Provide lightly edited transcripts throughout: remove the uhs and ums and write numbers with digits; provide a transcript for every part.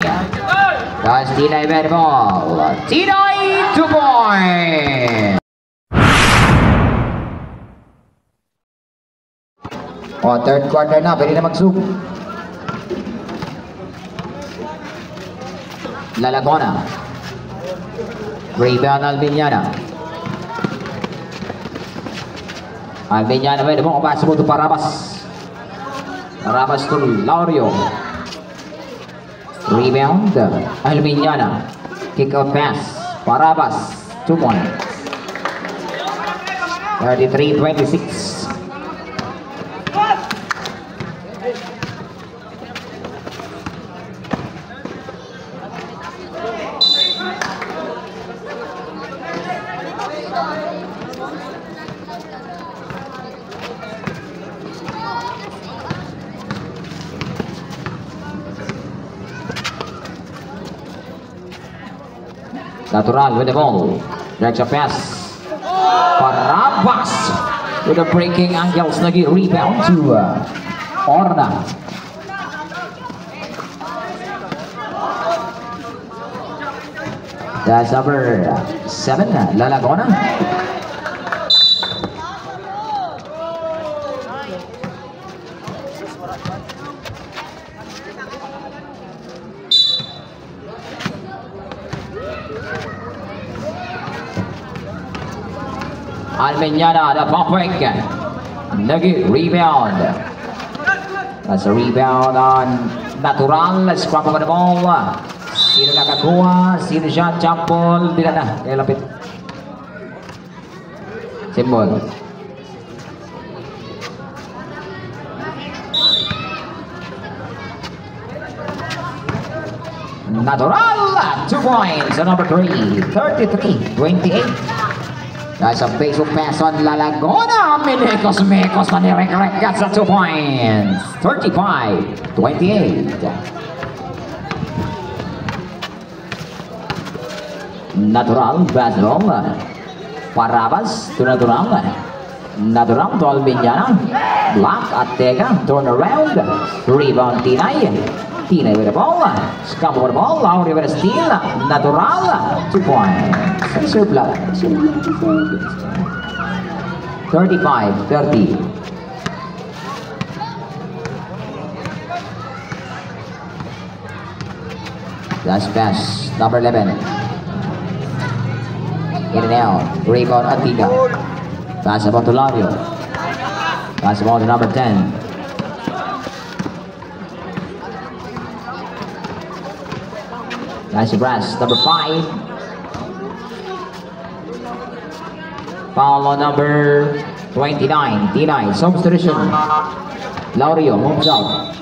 That's Tinay with the ball. Tinay 2 points. Third quarter na, pwede na mag-zoom. Lalagona. Rebound Albiñana. Albiñana with the ball. Pass mo to Parabas. Parabas to Laurio. Rebound, Albiñana. Kick out pass, Parabas, 2 points. 33-26. Natural with the ball. Directs a pass. Parabas with a breaking angles. Nagi rebound to Orna. That's number 7, Lalagona. Albiñana, the pump break. Nagi rebound. That's a rebound on Natural. Scrap over the ball. Sino nakakuha? Sino siya? Jump ball. Bila na. Kaya lapit. Symbol. Natural. 2 points. So number 3. 33-28. That's a baseball pass on Lalagona. Mekos na nirek-rek. That's a 2 points. 35-28. Natural basketball. Parabas to Natural. Natural to Albiñana. Block Atega. Turn around. Rebound Tinay. Tinay with the ball. Scum over the ball. Lauri with a steal. Natural. 2 points. Serve block. 35-30. Last pass. Number 11. In and out. Rebound Antigua. Pass about to Lario. Pass about to number 10. Nice brass. Number 5. Foul on number 29. Tinay. Substitution. Laurio moves out.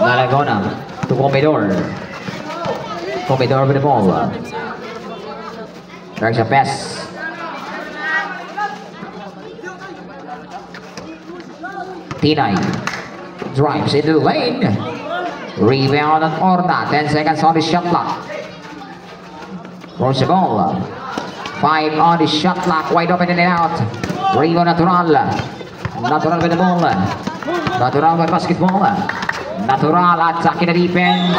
Lalagona to Comedor. Comedor with the ball. There's a pass. Tinay drives into the lane. Rebound on Orna. 10 seconds on the shot clock. Throws the ball. 5 on the shot clock. Wide open in and out. Rebound Natural. Natural with the ball. Natural with basketball. Natural attacking the defense.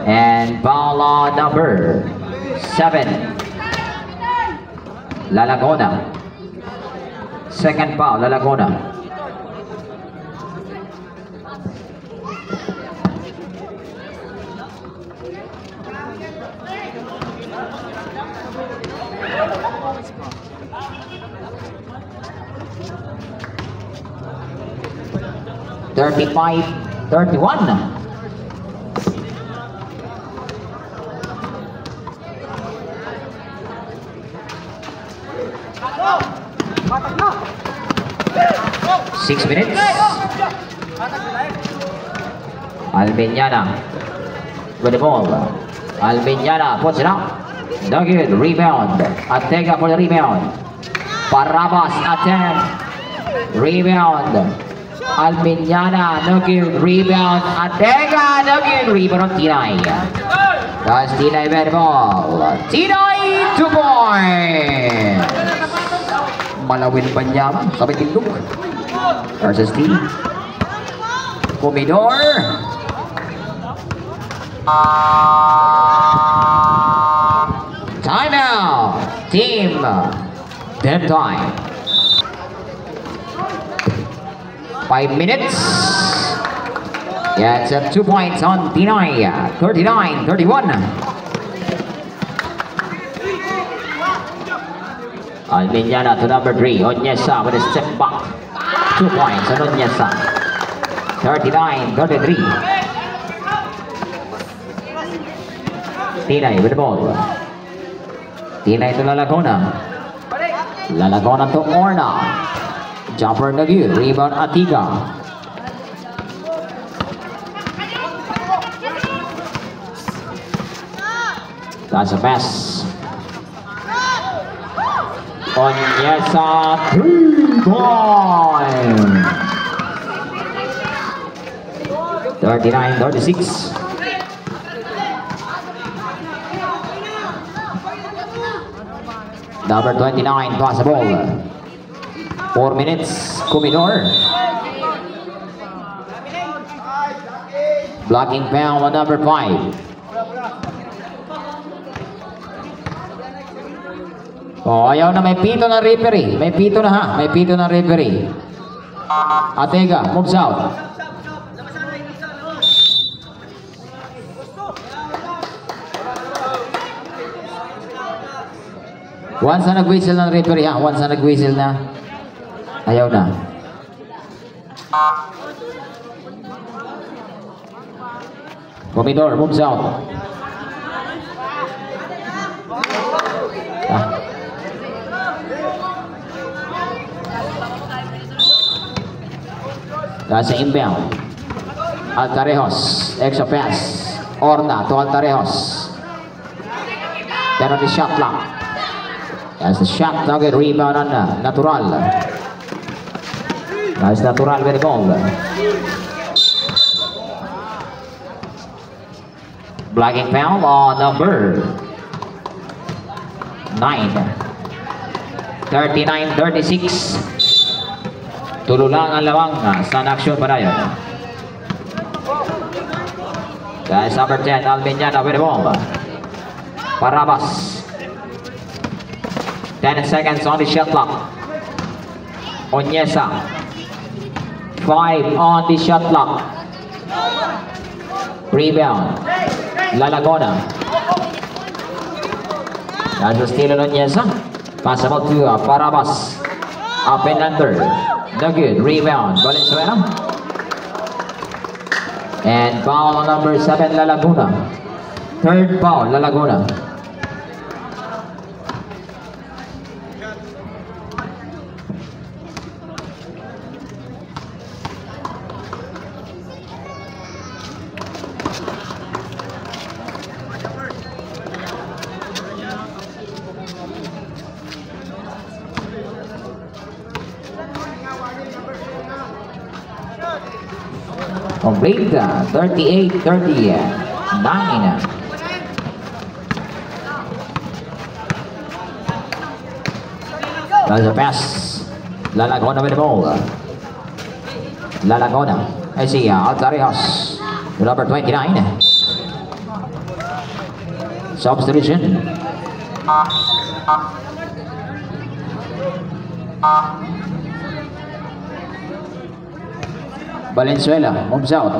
And ball on number 7. Lalagona. Second foul, Lalagona. Thirty-five, 31. Six minutes. Albiñana with the ball. Almiñana puts it up. No good. Rebound. Atega for the rebound. Parabas attempt. Rebound. Almiñana. No good. Rebound. Atega. No good. Rebound on Tinay. That's Tinay bad ball. Tinay 2 points. Malawin Banyama. Sabay tindog. Versus T. Comidor. Timeout. Team. Dead time. 5 minutes. Yeah, it's at 2 points on Tinay. 39-31. Almiñana to number 3. Onyesa with a step back. 2 points on Onyesa. 39-33. Tinay with the ball. Tinay to Lalagona. Lalagona to Orna. Jumper no good. Rebound Atiga. That's a mess. Onyesa 3 points. 39-36. Number 29 pass the ball. 4 minutes. Comidor. Blocking foul on number 5. Oh, ayaw na, may pito na referee. May pito na ha. May pito na referee. Atega, moves out. Once na nag-whistle ng referee ha. Once na nag-whistle na. Ayaw na. Comidor moves out. That's an inbound. Altarejos, extra pass. Orna to Altarejos. Penalty shot clock. That's the shot target rebound on Natural. That's Natural with the ball. Blocking foul on number 9. 39-36. Tulo lang ang lawang sa action pa na yun. Guys, number 10, Almiñana with the ball. Parabas. 10 seconds on the shot clock. Onyesa. 5 on the shot clock. Rebound. Lalagona. That's a steal on Onyesa. Passable to Parabas. Up and under. No good. Rebound. Valenzuela. And foul number 7, Lalagona. Third foul, Lalagona. Complete 38-39. That's a pass. Lalagona with the ball. Lalagona. I see Altarejos. Number 29. Substitution. Valenzuela moves out.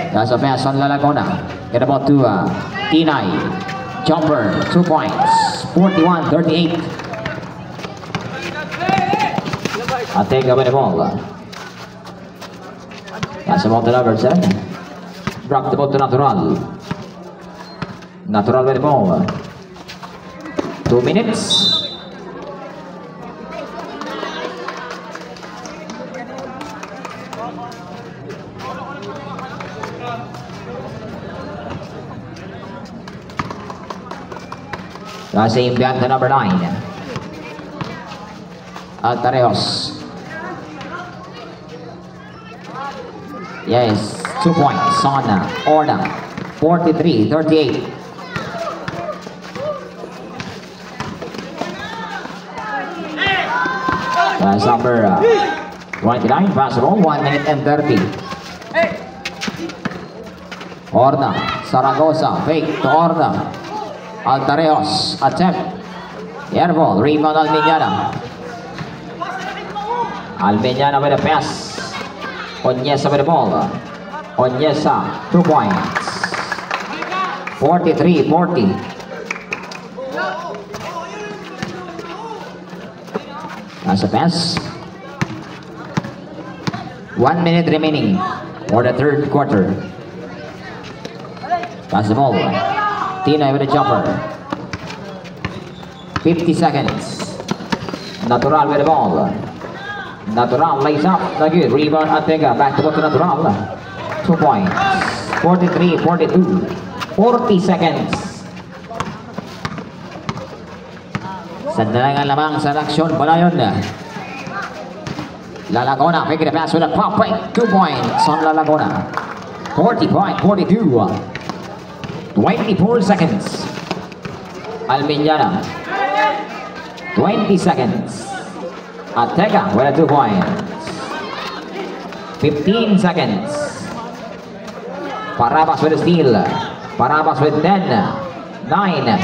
That's a pass on Lalagona. Get about to Tinay. Jumper, 2 points. 41-38. Atega with the ball. That's about the number 7. Drop the ball to Natural. Natural with the ball. 2 minutes. Same back to number 9. Altarejos. Yes, 2 points on Orna. 43-38. That's number 29, basketball, 1 minute and 30. Orna, Zaragoza, fake to Orna. Altarejos, attempt. Air ball, rebound Almeñana. Almeñana with a pass. Onyesa with the ball. Onyesa, 2 points. 43-40. That's a pass. 1 minute remaining for the third quarter. Pass the ball. Tina with a jumper. 50 seconds. Natural with the ball. Natural lays up. Not good. Rebound Ortega. Back to Natural. 2 points. 43-42. 40 seconds. Sandalangan lamang sa aksyon. Balayon. La Laguna making a pass with a pop break. 2 points on La Laguna. 40-42. 24 seconds. Almeñana. 20 seconds. Ortega with a 2 points. 15 seconds. Parabas with a steal. Parabas with 10. 9.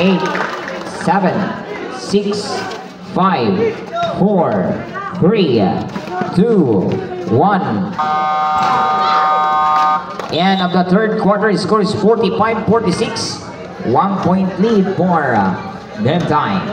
8. 7. 6. 5. 4. 3, 2, 1. End of the third quarter. Score is 45-46. 1 point lead for Game Time.